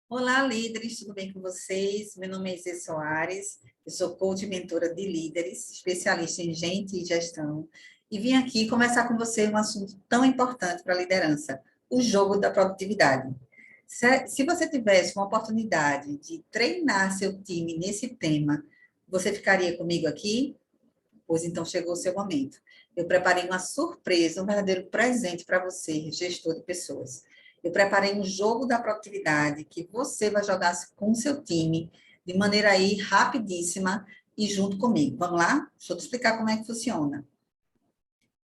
Olá, líderes, tudo bem com vocês? Meu nome é Izê Soares, eu sou coach e mentora de líderes, especialista em gente e gestão, e vim aqui conversar com você um assunto tão importante para a liderança, o jogo da produtividade. Se você tivesse uma oportunidade de treinar seu time nesse tema, você ficaria comigo aqui? Pois então chegou o seu momento. Eu preparei uma surpresa, um verdadeiro presente para você, gestor de pessoas. Eu preparei um jogo da produtividade que você vai jogar com o seu time de maneira aí rapidíssima e junto comigo. Vamos lá? Deixa eu te explicar como é que funciona.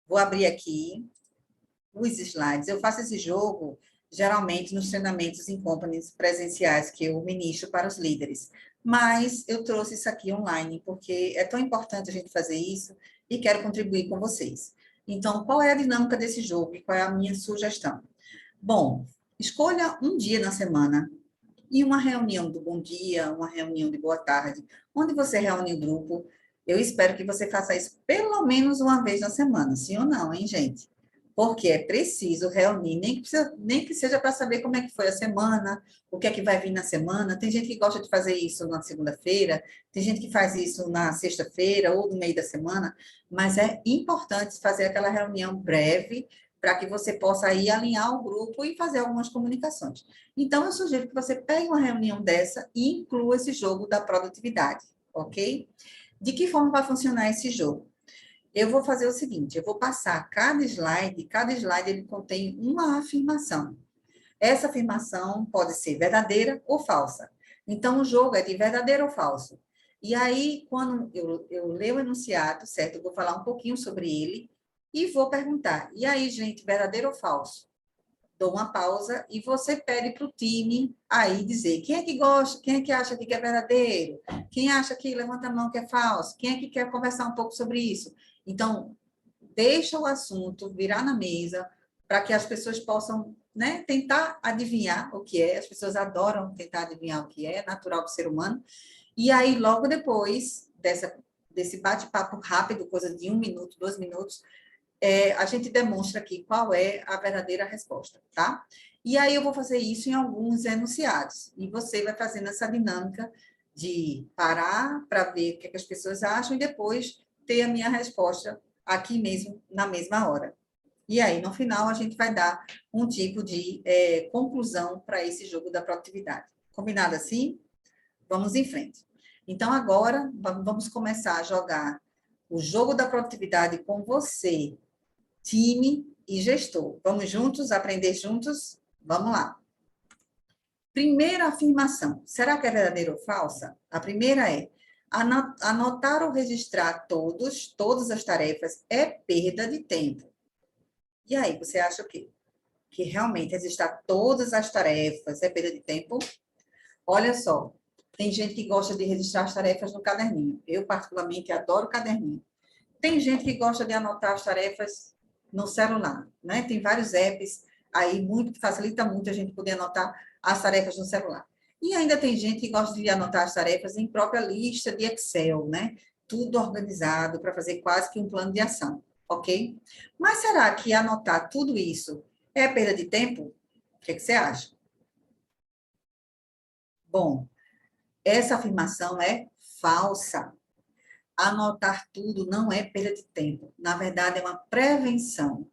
Vou abrir aqui os slides. Eu faço esse jogo geralmente nos treinamentos em companies presenciais que eu ministro para os líderes. Mas eu trouxe isso aqui online, porque é tão importante a gente fazer isso e quero contribuir com vocês. Então, qual é a dinâmica desse jogo e qual é a minha sugestão? Bom, escolha um dia na semana e uma reunião do bom dia, uma reunião de boa tarde, onde você reúne o grupo. Eu espero que você faça isso pelo menos uma vez na semana, sim ou não, hein, gente? Porque é preciso reunir, nem que seja para saber como é que foi a semana, o que é que vai vir na semana. Tem gente que gosta de fazer isso na segunda-feira, tem gente que faz isso na sexta-feira ou no meio da semana, mas é importante fazer aquela reunião breve para que você possa aí alinhar o grupo e fazer algumas comunicações. Então, eu sugiro que você pegue uma reunião dessa e inclua esse jogo da produtividade, ok? De que forma vai funcionar esse jogo? Eu vou fazer o seguinte, eu vou passar cada slide ele contém uma afirmação. Essa afirmação pode ser verdadeira ou falsa. Então, o jogo é de verdadeiro ou falso. E aí, quando eu ler o enunciado, certo? Eu vou falar um pouquinho sobre ele e vou perguntar. E aí, gente, verdadeiro ou falso? Dou uma pausa e você pede para o time aí dizer quem é que gosta, quem é que acha que é verdadeiro, quem acha que levanta a mão que é falso, quem é que quer conversar um pouco sobre isso. Então, deixa o assunto virar na mesa para que as pessoas possam, né, tentar adivinhar o que é. As pessoas adoram tentar adivinhar o que é natural do ser humano. E aí, logo depois desse bate-papo rápido, coisa de 1 minuto, 2 minutos, a gente demonstra aqui qual é a verdadeira resposta, tá? E aí eu vou fazer isso em alguns enunciados. E você vai fazendo essa dinâmica de parar para ver o que, é que as pessoas acham e depois ter a minha resposta aqui mesmo, na mesma hora. E aí, no final, a gente vai dar um tipo de conclusão para esse jogo da produtividade. Combinado assim? Vamos em frente. Então, agora, vamos começar a jogar o jogo da produtividade com você, time e gestor. Vamos juntos aprender juntos? Vamos lá. Primeira afirmação. Será que é verdadeira ou falsa? A primeira é: anotar ou registrar todas as tarefas é perda de tempo. E aí, você acha o quê? Que realmente registrar todas as tarefas é perda de tempo? Olha só, tem gente que gosta de registrar as tarefas no caderninho. Eu, particularmente, adoro caderninho. Tem gente que gosta de anotar as tarefas no celular, né? Tem vários apps aí muito que facilita muito a gente poder anotar as tarefas no celular. E ainda tem gente que gosta de anotar as tarefas em própria lista de Excel, né? Tudo organizado para fazer quase que um plano de ação, ok? Mas será que anotar tudo isso é perda de tempo? O que você acha? Bom, essa afirmação é falsa. Anotar tudo não é perda de tempo. Na verdade, é uma prevenção.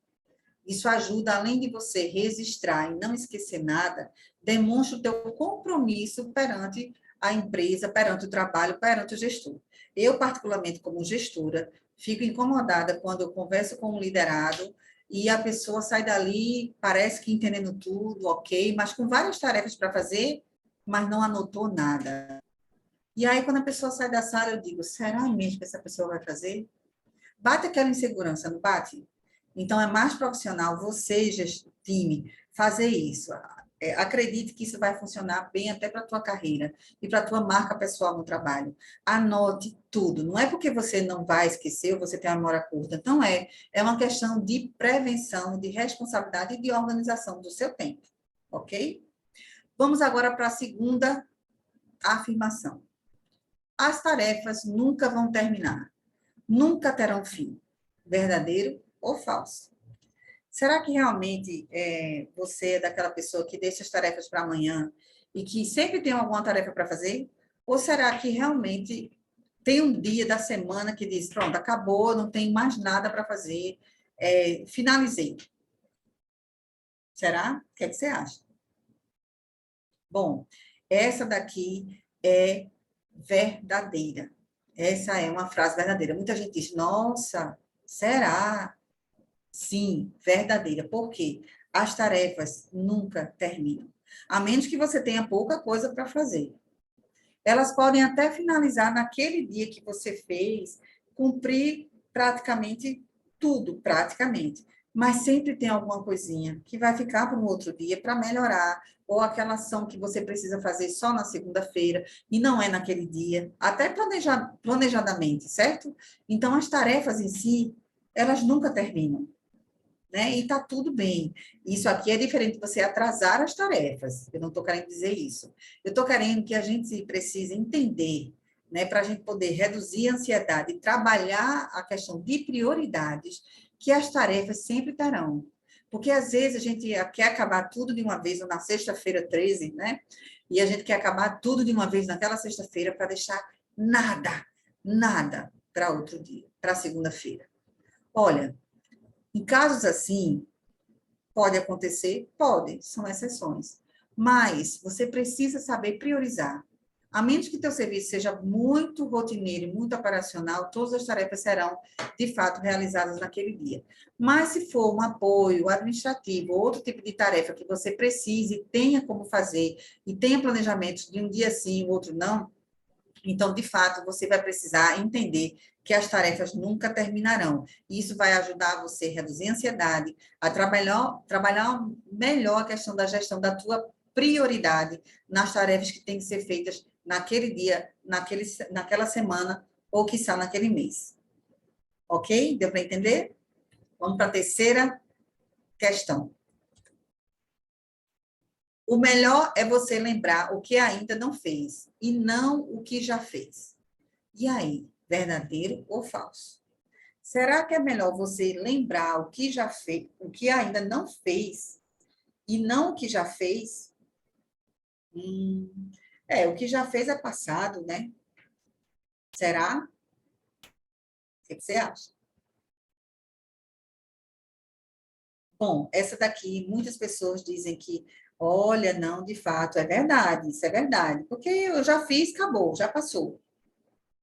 Isso ajuda, além de você registrar e não esquecer nada, demonstra o teu compromisso perante a empresa, perante o trabalho, perante o gestor. Eu, particularmente, como gestora, fico incomodada quando eu converso com um liderado e a pessoa sai dali, parece que entendendo tudo, ok, mas com várias tarefas para fazer, mas não anotou nada. E aí, quando a pessoa sai da sala, eu digo, será mesmo que essa pessoa vai fazer? Bate aquela insegurança, não bate? Então, é mais profissional você, time, fazer isso. Acredite que isso vai funcionar bem até para a tua carreira e para a tua marca pessoal no trabalho. Anote tudo. Não é porque você não vai esquecer ou você tem uma memória curta. Não é. É uma questão de prevenção, de responsabilidade e de organização do seu tempo. Ok? Vamos agora para a segunda afirmação. As tarefas nunca vão terminar. Nunca terão fim. Verdadeiro ou falso? Será que realmente você é daquela pessoa que deixa as tarefas para amanhã e que sempre tem alguma tarefa para fazer? Ou será que realmente tem um dia da semana que diz, pronto, acabou, não tem mais nada para fazer, finalizei? Será? O que é que você acha? Bom, essa daqui é verdadeira. Essa é uma frase verdadeira. Muita gente diz, nossa, será? Sim, verdadeira. Por quê? As tarefas nunca terminam. A menos que você tenha pouca coisa para fazer. Elas podem até finalizar naquele dia que você fez, cumprir praticamente tudo, praticamente. Mas sempre tem alguma coisinha que vai ficar para um outro dia para melhorar, ou aquela ação que você precisa fazer só na segunda-feira e não é naquele dia, até planejadamente, certo? Então, as tarefas em si, elas nunca terminam, né? E está tudo bem. Isso aqui é diferente de você atrasar as tarefas. Eu não estou querendo dizer isso. Eu estou querendo que a gente precise entender, né, para a gente poder reduzir a ansiedade e trabalhar a questão de prioridades, que as tarefas sempre terão. Porque às vezes a gente quer acabar tudo de uma vez, ou na sexta-feira 13, né? E a gente quer acabar tudo de uma vez naquela sexta-feira para deixar nada, nada para outro dia, para segunda-feira. Olha, em casos assim, pode acontecer? Pode, são exceções. Mas você precisa saber priorizar. A menos que teu serviço seja muito rotineiro e muito operacional, todas as tarefas serão, de fato, realizadas naquele dia. Mas se for um apoio administrativo, outro tipo de tarefa que você precise, tenha como fazer, e tenha planejamento de um dia sim, o outro não, então, de fato, você vai precisar entender que as tarefas nunca terminarão. Isso vai ajudar você a reduzir a ansiedade, a trabalhar melhor a questão da gestão da tua prioridade nas tarefas que têm que ser feitas naquele dia, naquela semana ou, quiçá, naquele mês. Ok? Deu para entender? Vamos para a terceira questão. O melhor é você lembrar o que ainda não fez e não o que já fez. E aí, verdadeiro ou falso? Será que é melhor você lembrar o que já fez, o que ainda não fez e não o que já fez? O que já fez é passado, né? Será? O que você acha? Bom, essa daqui, muitas pessoas dizem que, olha, não, de fato, é verdade, isso é verdade, porque eu já fiz, acabou, já passou.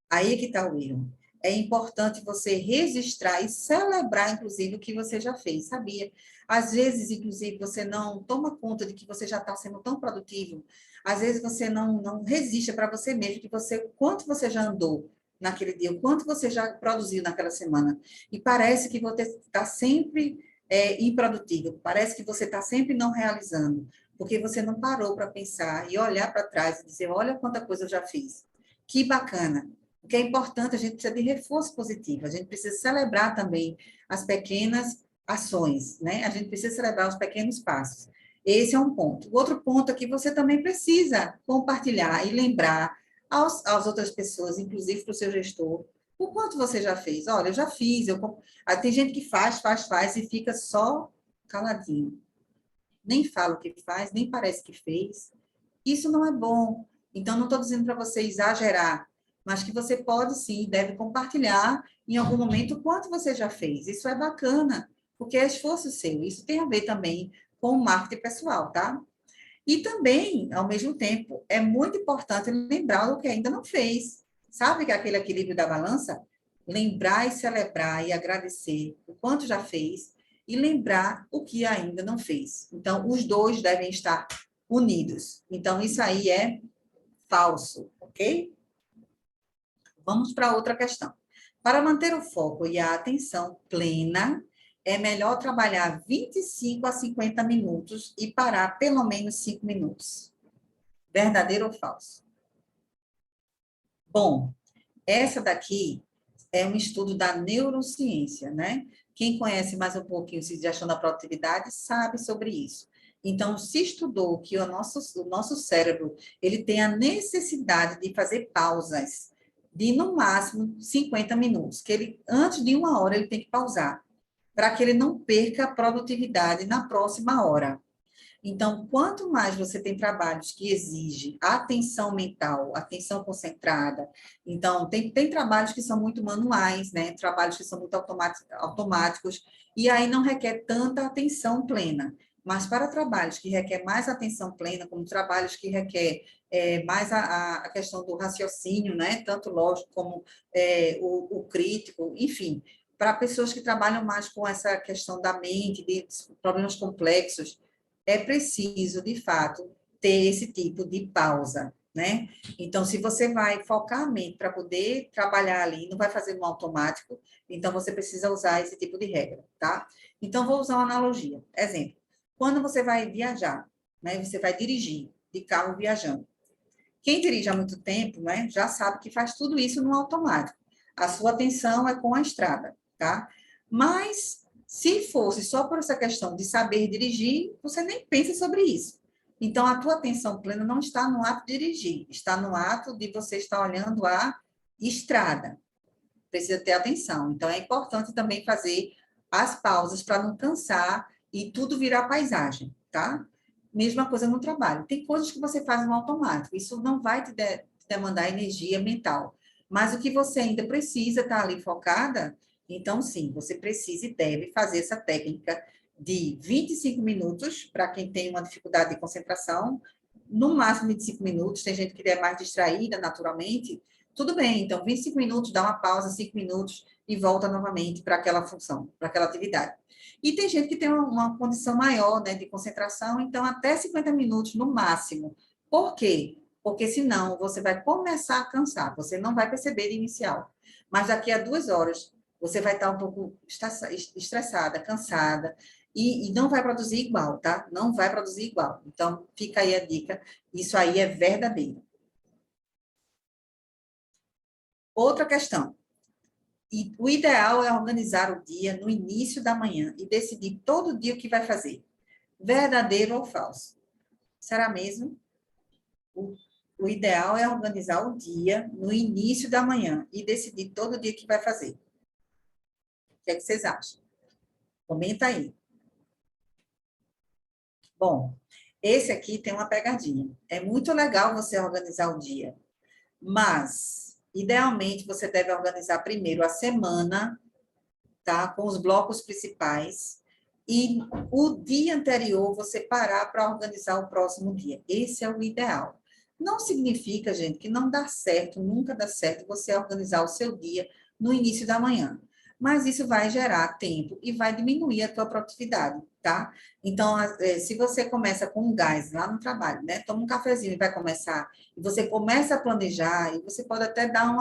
Aí que está o erro. É importante você registrar e celebrar, inclusive, o que você já fez, sabia? Às vezes, inclusive, você não toma conta de que você já está sendo tão produtivo. Às vezes, você não resiste para você mesmo, que você, o quanto você já andou naquele dia, o quanto você já produziu naquela semana. E parece que você está sempre improdutivo, parece que você está sempre não realizando, porque você não parou para pensar e olhar para trás e dizer, olha quanta coisa eu já fiz. Que bacana. O que é importante, a gente precisa de reforço positivo, a gente precisa celebrar também as pequenas ações, né? A gente precisa celebrar os pequenos passos. Esse é um ponto. O outro ponto é que você também precisa compartilhar e lembrar às outras pessoas, inclusive para o seu gestor, o quanto você já fez. Olha, eu já fiz. Tem gente que faz e fica só caladinho. Nem fala o que faz, nem parece que fez. Isso não é bom. Então, não estou dizendo para você exagerar, mas que você pode sim, deve compartilhar em algum momento o quanto você já fez. Isso é bacana, porque é esforço seu. Isso tem a ver também com o marketing pessoal, tá? E também, ao mesmo tempo, é muito importante lembrar o que ainda não fez. Sabe que é aquele equilíbrio da balança? Lembrar e celebrar e agradecer o quanto já fez e lembrar o que ainda não fez. Então, os dois devem estar unidos. Então, isso aí é falso, ok? Vamos para outra questão. Para manter o foco e a atenção plena, é melhor trabalhar 25 a 50 minutos e parar pelo menos 5 minutos. Verdadeiro ou falso? Bom, essa daqui é um estudo da neurociência, né? Quem conhece mais um pouquinho de gestão da produtividade sabe sobre isso. Então, se estudou que o nosso cérebro ele tem a necessidade de fazer pausas de, no máximo, 50 minutos, que ele, antes de uma hora, ele tem que pausar, para que ele não perca a produtividade na próxima hora. Então, quanto mais você tem trabalhos que exigem atenção mental, atenção concentrada, então, tem trabalhos que são muito manuais, né? Trabalhos que são muito automáticos, e aí não requer tanta atenção plena. Mas para trabalhos que requer mais atenção plena, como trabalhos que requer mais a questão do raciocínio, né? Tanto lógico como o crítico, enfim, para pessoas que trabalham mais com essa questão da mente, de problemas complexos, é preciso, de fato, ter esse tipo de pausa, né? Então, se você vai focar a mente para poder trabalhar ali, não vai fazer no automático, então você precisa usar esse tipo de regra, tá? Então, vou usar uma analogia. Exemplo, quando você vai viajar, né? Você vai dirigir de carro viajando. Quem dirige há muito tempo, né, já sabe que faz tudo isso no automático. A sua atenção é com a estrada, tá? Mas se fosse só por essa questão de saber dirigir, você nem pensa sobre isso. Então, a tua atenção plena não está no ato de dirigir, está no ato de você estar olhando a estrada. Precisa ter atenção. Então, é importante também fazer as pausas para não cansar e tudo virar paisagem, tá? Mesma coisa no trabalho. Tem coisas que você faz no automático, isso não vai te demandar energia mental. Mas o que você ainda precisa estar ali focada, então sim, você precisa e deve fazer essa técnica de 25 minutos, para quem tem uma dificuldade de concentração, no máximo 25 minutos, tem gente que é mais distraída naturalmente, tudo bem, então 25 minutos, dá uma pausa, 5 minutos e volta novamente para aquela função, para aquela atividade. E tem gente que tem uma condição maior, né, de concentração, então até 50 minutos no máximo. Por quê? Porque senão você vai começar a cansar, você não vai perceber de inicial. Mas daqui a 2 horas, você vai estar um pouco estressada, cansada, e não vai produzir igual, tá? Não vai produzir igual. Então, fica aí a dica, isso aí é verdadeiro. Outra questão. E o ideal é organizar o dia no início da manhã e decidir todo dia o que vai fazer. Verdadeiro ou falso? Será mesmo? O, o ideal é organizar o dia no início da manhã e decidir todo dia o que vai fazer. O que é que vocês acham? Comenta aí. Bom, esse aqui tem uma pegadinha. É muito legal você organizar o dia, mas, idealmente, você deve organizar primeiro a semana, tá? Com os blocos principais. E o dia anterior você parar para organizar o próximo dia. Esse é o ideal. Não significa, gente, que não dá certo, nunca dá certo você organizar o seu dia no início da manhã. Mas isso vai gerar tempo e vai diminuir a tua produtividade, tá? Então, se você começa com um gás lá no trabalho, né? Toma um cafezinho e vai começar, e você começa a planejar, e você pode até dar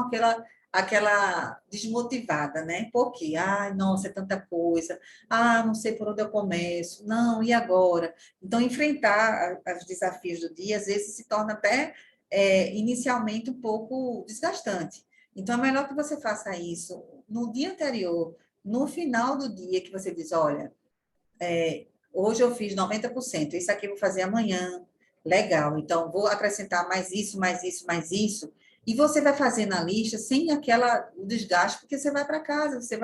aquela desmotivada, né? Porque, ai, nossa, é tanta coisa, não sei por onde eu começo, não, e agora? Então, enfrentar os desafios do dia, às vezes, se torna até, inicialmente, um pouco desgastante. Então, é melhor que você faça isso no dia anterior, no final do dia, que você diz, olha, hoje eu fiz 90%, isso aqui eu vou fazer amanhã, legal, então vou acrescentar mais isso, mais isso, mais isso, e você vai fazer na lista sem o desgaste, porque você vai para casa, você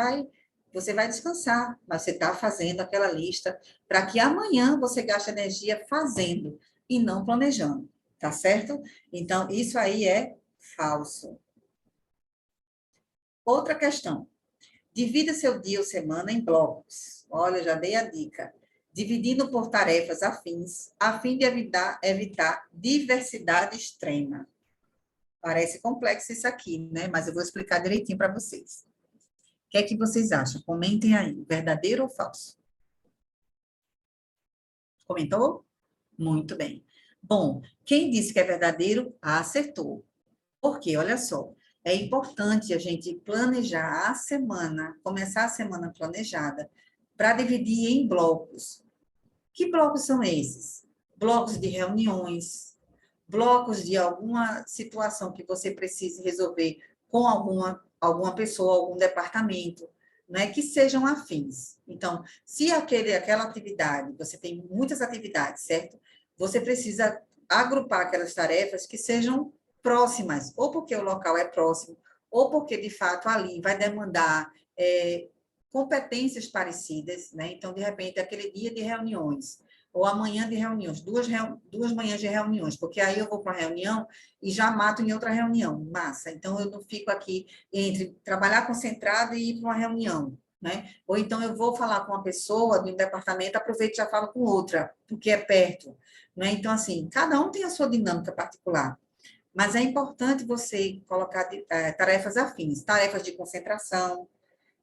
vai descansar, mas você está fazendo aquela lista para que amanhã você gaste energia fazendo e não planejando, tá certo? Então, isso aí é falso. Outra questão. Divida seu dia ou semana em blocos. Olha, já dei a dica. Dividindo por tarefas afins, a fim de evitar diversidade extrema. Parece complexo isso aqui, né? Mas eu vou explicar direitinho para vocês. O que é que vocês acham? Comentem aí, verdadeiro ou falso? Comentou? Muito bem. Bom, quem disse que é verdadeiro, acertou. Porque, olha só, é importante a gente planejar a semana, começar a semana planejada, para dividir em blocos. Que blocos são esses? Blocos de reuniões, blocos de alguma situação que você precise resolver com alguma pessoa, algum departamento, né, que sejam afins. Então, se aquela atividade, você tem muitas atividades, certo? Você precisa agrupar aquelas tarefas que sejam próximas, ou porque o local é próximo, ou porque, de fato, ali vai demandar competências parecidas, né? Então, de repente, aquele dia de reuniões, ou amanhã de reuniões, duas manhãs de reuniões, porque aí eu vou para a reunião e já mato em outra reunião, massa. Então, eu não fico aqui entre trabalhar concentrado e ir para uma reunião, né? Ou então eu vou falar com uma pessoa de um departamento, aproveito e já falo com outra, porque é perto, né? Então, assim, cada um tem a sua dinâmica particular. Mas é importante você colocar tarefas afins, tarefas de concentração,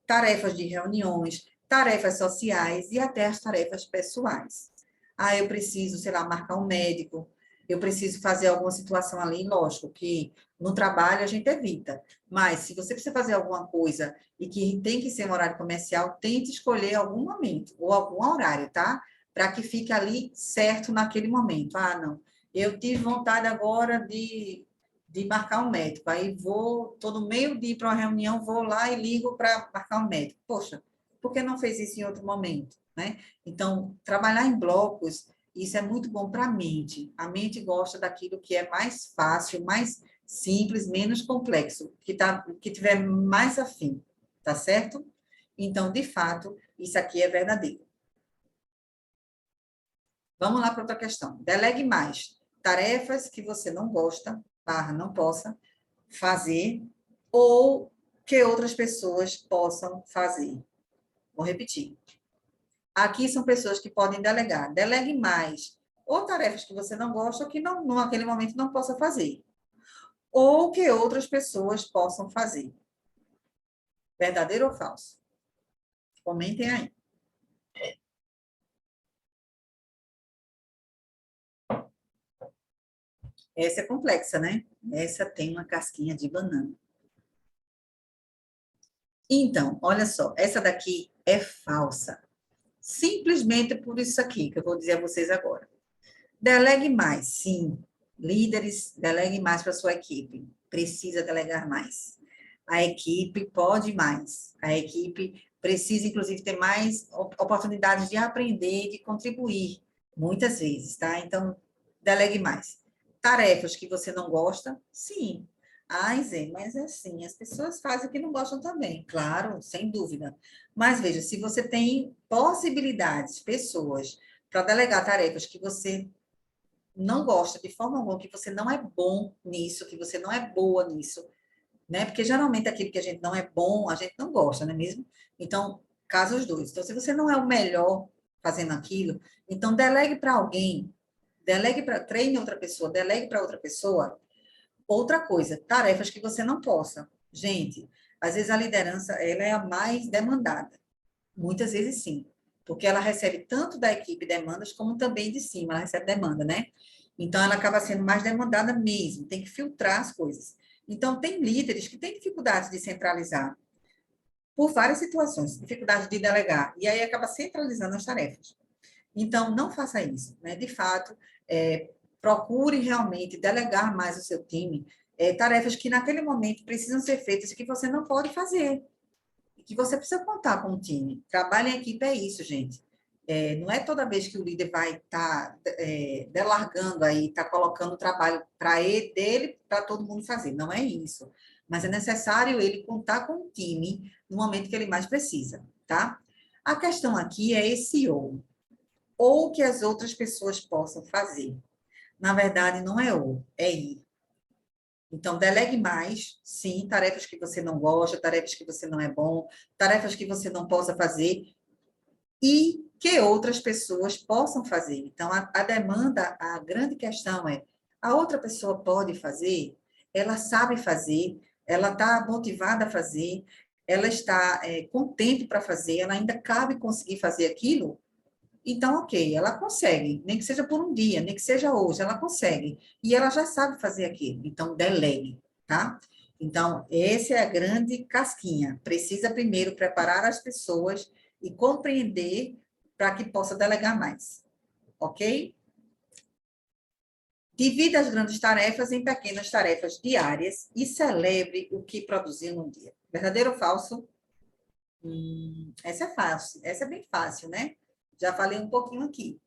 tarefas de reuniões, tarefas sociais e até as tarefas pessoais. Ah, eu preciso, sei lá, marcar um médico, eu preciso fazer alguma situação ali, lógico que no trabalho a gente evita, mas se você precisa fazer alguma coisa e que tem que ser um horário comercial, tente escolher algum momento ou algum horário, tá? Para que fique ali certo naquele momento. Ah, não, eu tive vontade agora de marcar um médico. Aí vou, todo meio de ir para uma reunião, vou lá e ligo para marcar um médico. Poxa, por que não fez isso em outro momento, né? Então, trabalhar em blocos, isso é muito bom para a mente. A mente gosta daquilo que é mais fácil, mais simples, menos complexo, que tiver mais afim, tá certo? Então, de fato, isso aqui é verdadeiro. Vamos lá para outra questão. Delegue mais tarefas que você não gosta, não possa, fazer ou que outras pessoas possam fazer. Vou repetir. Aqui são pessoas que podem delegar. Delegue mais ou tarefas que você não gosta ou que não, naquele momento não possa fazer. Ou que outras pessoas possam fazer. Verdadeiro ou falso? Comentem aí. Essa é complexa, né? Essa tem uma casquinha de banana. Então, olha só, essa daqui é falsa. Simplesmente por isso aqui que eu vou dizer a vocês agora. Delegue mais, sim. Líderes, delegue mais para a sua equipe. Precisa delegar mais. A equipe pode mais. A equipe precisa, inclusive, ter mais oportunidades de aprender e de contribuir, muitas vezes, tá? Então, delegue mais. Tarefas que você não gosta, sim. Ai, Zé, mas é assim, as pessoas fazem o que não gostam também, claro, sem dúvida. Mas veja, se você tem possibilidades, pessoas, para delegar tarefas que você não gosta de forma alguma, que você não é bom nisso, que você não é boa nisso, né? Porque geralmente aquilo que a gente não é bom, a gente não gosta, não é mesmo? Então, caso os dois. Então, se você não é o melhor fazendo aquilo, então delegue para alguém, treine outra pessoa, delegue para outra pessoa. Outra coisa, tarefas que você não possa. Gente, às vezes a liderança, ela é a mais demandada. Muitas vezes sim, porque ela recebe tanto da equipe demandas, como também de cima, ela recebe demanda, né? Então, ela acaba sendo mais demandada mesmo, tem que filtrar as coisas. Então, tem líderes que têm dificuldade de centralizar, por várias situações, dificuldade de delegar, e aí acaba centralizando as tarefas. Então, não faça isso, né? De fato, procure realmente delegar mais o seu time, tarefas que naquele momento precisam ser feitas e que você não pode fazer, que você precisa contar com o time. Trabalho em equipe é isso, gente. Não é toda vez que o líder vai estar delargando aí, está colocando o trabalho para ele, dele, para todo mundo fazer. Não é isso. Mas é necessário ele contar com o time no momento que ele mais precisa, tá? A questão aqui é esse ou que as outras pessoas possam fazer. Na verdade, não é ou, é ir. Então, delegue mais, sim, tarefas que você não gosta, tarefas que você não é bom, tarefas que você não possa fazer e que outras pessoas possam fazer. Então, a demanda, a grande questão é, a outra pessoa pode fazer, ela sabe fazer, ela está motivada a fazer, ela está contente para fazer, ela ainda cabe conseguir fazer aquilo, então, ok, ela consegue, nem que seja por um dia, nem que seja hoje, ela consegue. E ela já sabe fazer aquilo, então delegue, tá? Então, essa é a grande casquinha. Precisa primeiro preparar as pessoas e compreender para que possa delegar mais, ok? Divida as grandes tarefas em pequenas tarefas diárias e celebre o que produziu no dia. Verdadeiro ou falso? Essa é fácil, essa é bem fácil, né? Já falei um pouquinho aqui.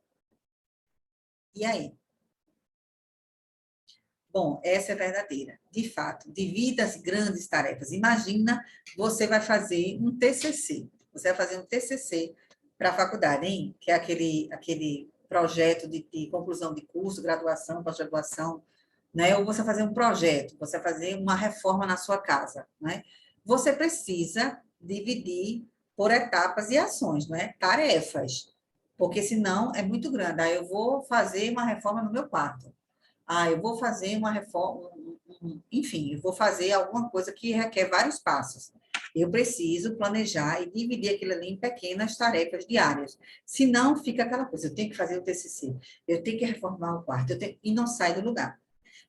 E aí? Bom, essa é verdadeira. De fato, divida as grandes tarefas. Imagina, você vai fazer um TCC. Você vai fazer um TCC para a faculdade, hein? Que é aquele projeto de conclusão de curso, graduação, pós-graduação, né? Ou você fazer um projeto, você fazer uma reforma na sua casa, né? Você precisa dividir por etapas e ações, não é? Tarefas, porque senão é muito grande. Aí eu vou fazer uma reforma no meu quarto. Ah, eu vou fazer uma reforma, enfim, eu vou fazer alguma coisa que requer vários passos. Eu preciso planejar e dividir aquilo ali em pequenas tarefas diárias. Senão, fica aquela coisa, eu tenho que fazer o TCC, eu tenho que reformar o quarto, e não sai do lugar.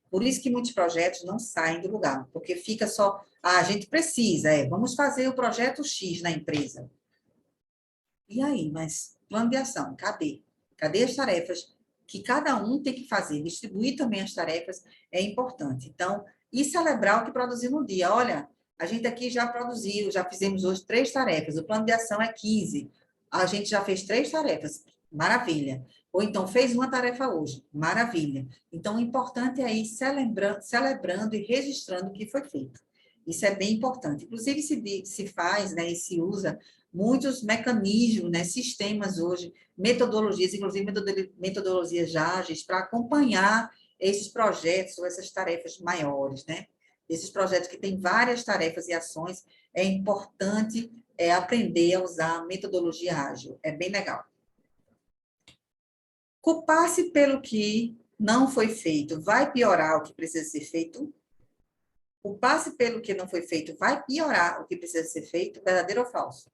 Por isso que muitos projetos não saem do lugar, porque fica só, a gente precisa, vamos fazer o projeto X na empresa. E aí, mas plano de ação, cadê? Cadê as tarefas que cada um tem que fazer? Distribuir também as tarefas é importante. Então, e celebrar o que produziu no dia. Olha, a gente aqui já produziu, já fizemos hoje 3 tarefas, o plano de ação é 15. A gente já fez 3 tarefas, maravilha. Ou então fez uma tarefa hoje, maravilha. Então, o importante é ir celebrando e registrando o que foi feito. Isso é bem importante. Inclusive, se faz, né, e se usa muitos mecanismos, né, sistemas hoje, metodologias, inclusive metodologias ágeis, para acompanhar esses projetos ou essas tarefas maiores, né? Esses projetos que têm várias tarefas e ações, é importante aprender a usar a metodologia ágil, é bem legal. Culpar-se pelo que não foi feito vai piorar o que precisa ser feito? Culpar-se pelo que não foi feito vai piorar o que precisa ser feito? Verdadeiro ou falso?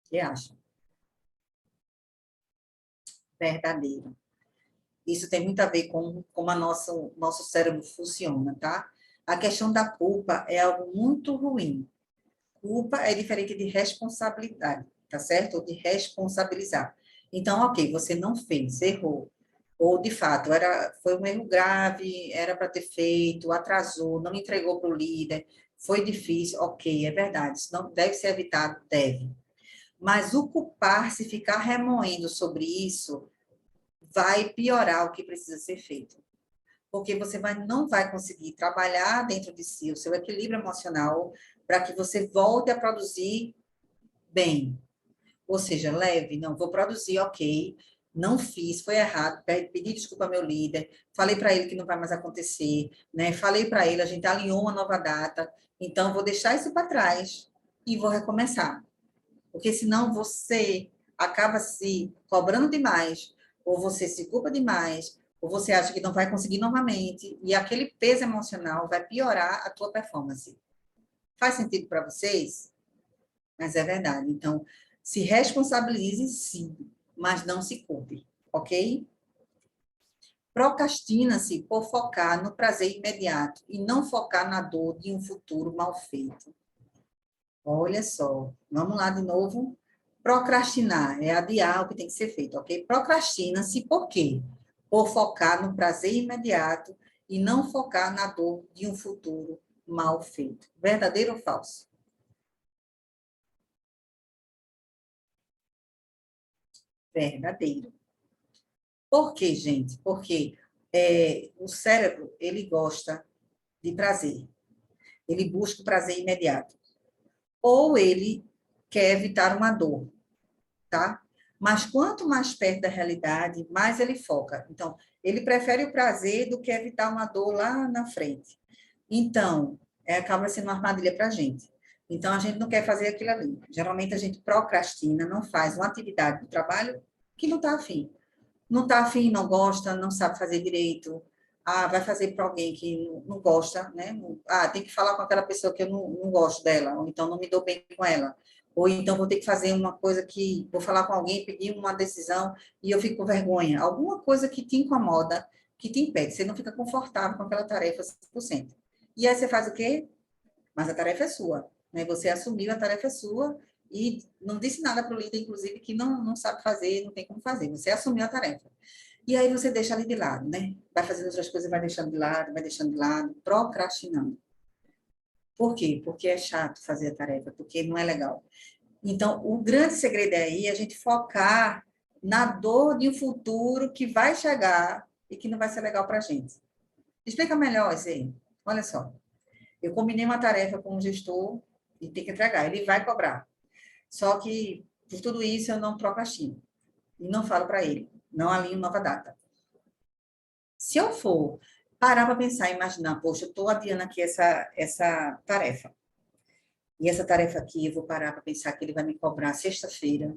Que acha? Verdadeiro. Isso tem muito a ver com como nosso cérebro funciona, tá? A questão da culpa é algo muito ruim. Culpa é diferente de responsabilidade, tá certo? Ou de responsabilizar. Então, ok, você não fez, errou. Ou, de fato, foi um erro grave, era para ter feito, atrasou, não entregou para o líder, foi difícil, ok, é verdade. Isso não deve ser evitado, deve. Mas o culpar-se, ficar remoendo sobre isso, vai piorar o que precisa ser feito. Porque você não vai conseguir trabalhar dentro de si o seu equilíbrio emocional para que você volte a produzir bem. Ou seja, leve, não, vou produzir, ok, não fiz, foi errado, pedi desculpa ao meu líder, falei para ele que não vai mais acontecer, né? Falei para ele, a gente alinhou uma nova data, então vou deixar isso para trás e vou recomeçar. Porque senão você acaba se cobrando demais, ou você se culpa demais, ou você acha que não vai conseguir novamente, e aquele peso emocional vai piorar a tua performance. Faz sentido para vocês? Mas é verdade. Então, se responsabilize sim, mas não se culpe, ok? Procrastina-se por focar no prazer imediato e não focar na dor de um futuro mal feito. Olha só, vamos lá de novo. Procrastinar é adiar o que tem que ser feito, ok? Procrastina-se por quê? Por focar no prazer imediato e não focar na dor de um futuro mal feito. Verdadeiro ou falso? Verdadeiro. Por quê, gente? Porque o cérebro, ele gosta de prazer. Ele busca o prazer imediato. Ou ele quer evitar uma dor, tá? Mas quanto mais perto da realidade, mais ele foca. Então, ele prefere o prazer do que evitar uma dor lá na frente. Então, acaba sendo uma armadilha para a gente. Então, a gente não quer fazer aquilo ali. Geralmente, a gente procrastina, não faz uma atividade do trabalho que não está afim. Não está afim, não gosta, não sabe fazer direito. Ah, vai fazer para alguém que não gosta, né? Ah, tem que falar com aquela pessoa que eu não gosto dela, ou então não me dou bem com ela. Ou então vou ter que fazer uma coisa que vou falar com alguém, pedir uma decisão e eu fico com vergonha. Alguma coisa que te incomoda, que te impede. Você não fica confortável com aquela tarefa 100%. E aí você faz o quê? Mas a tarefa é sua, né? Você assumiu, a tarefa é sua e não disse nada para o líder, inclusive, que não sabe fazer, não tem como fazer. Você assumiu a tarefa. E aí você deixa ali de lado, né? Vai fazendo outras coisas, vai deixando de lado, procrastinando. Por quê? Porque é chato fazer a tarefa, porque não é legal. Então, o grande segredo é aí a gente focar na dor de um futuro que vai chegar e que não vai ser legal para a gente. Explica melhor isso aí. Olha só. Eu combinei uma tarefa com o gestor e tem que entregar. Ele vai cobrar. Só que, por tudo isso, eu não procrastino. e não falo para ele, não alinho nova data. Se eu for parar para pensar, imaginar, poxa, eu estou adiando aqui essa tarefa, e essa tarefa aqui eu vou parar para pensar que ele vai me cobrar sexta-feira,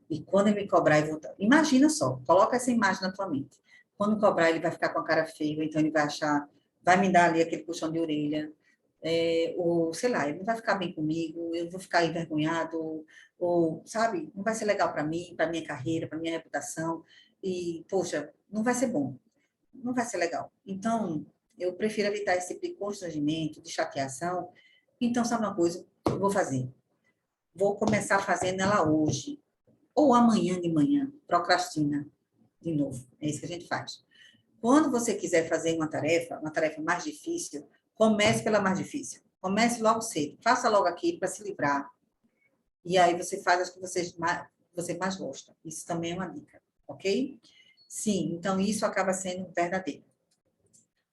e quando ele me cobrar, eu vou... Imagina só, coloca essa imagem na tua mente. Quando cobrar, ele vai ficar com a cara feia, então ele vai achar, vai me dar ali aquele puxão de orelha, ou sei lá, ele não vai ficar bem comigo, eu vou ficar envergonhado, ou, sabe, não vai ser legal para mim, para minha carreira, para minha reputação, e, poxa, não vai ser bom, não vai ser legal. Então, eu prefiro evitar esse tipo de constrangimento, de chateação. Então, sabe uma coisa? Eu vou fazer. Vou começar fazendo ela hoje, ou amanhã de manhã, procrastina de novo. É isso que a gente faz. Quando você quiser fazer uma tarefa mais difícil, comece pela mais difícil. Comece logo cedo. Faça logo aquilo para se livrar. E aí você faz as que você mais gosta. Isso também é uma dica, ok? Sim, então isso acaba sendo verdadeiro.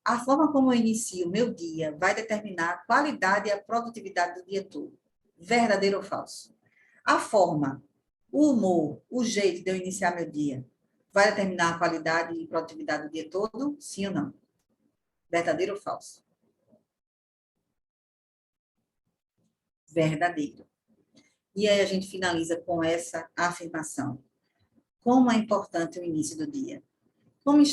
A forma como eu inicio o meu dia vai determinar a qualidade e a produtividade do dia todo. Verdadeiro ou falso? A forma, o humor, o jeito de eu iniciar meu dia vai determinar a qualidade e produtividade do dia todo? Sim ou não? Verdadeiro ou falso? Verdadeiro. E aí a gente finaliza com essa afirmação. Como é importante o início do dia? Como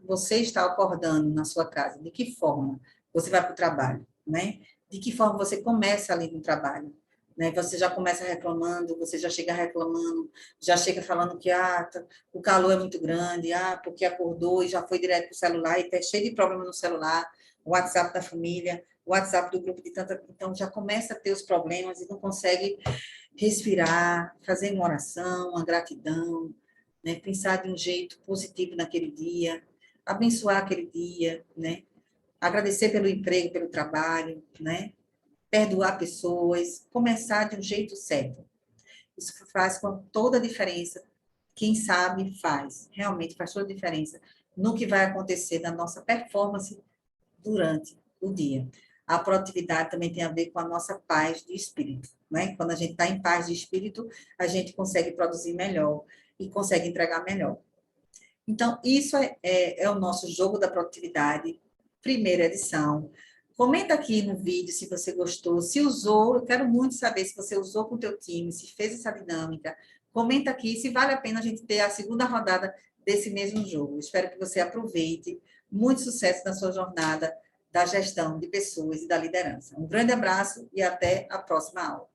você está acordando na sua casa? De que forma você vai para o trabalho, né? De que forma você começa ali no trabalho? Né? Você já começa reclamando, você já chega reclamando, já chega falando que o calor é muito grande, porque acordou e já foi direto para o celular e está cheio de problema no celular, o WhatsApp da família, o WhatsApp do grupo de tanta... Então, já começa a ter os problemas e não consegue respirar, fazer uma oração, uma gratidão, né? Pensar de um jeito positivo naquele dia, abençoar aquele dia, né? Agradecer pelo emprego, pelo trabalho, né? Perdoar pessoas, começar de um jeito certo. Isso faz com toda a diferença. Quem sabe faz, realmente faz toda a diferença no que vai acontecer na nossa performance durante o dia. A produtividade também tem a ver com a nossa paz de espírito, né? Quando a gente está em paz de espírito, a gente consegue produzir melhor e consegue entregar melhor. Então, isso é o nosso jogo da produtividade, primeira edição. Comenta aqui no vídeo se você gostou, se usou, eu quero muito saber se você usou com o teu time, se fez essa dinâmica. Comenta aqui se vale a pena a gente ter a segunda rodada desse mesmo jogo. Espero que você aproveite. Muito sucesso na sua jornada da gestão de pessoas e da liderança. Um grande abraço e até a próxima aula.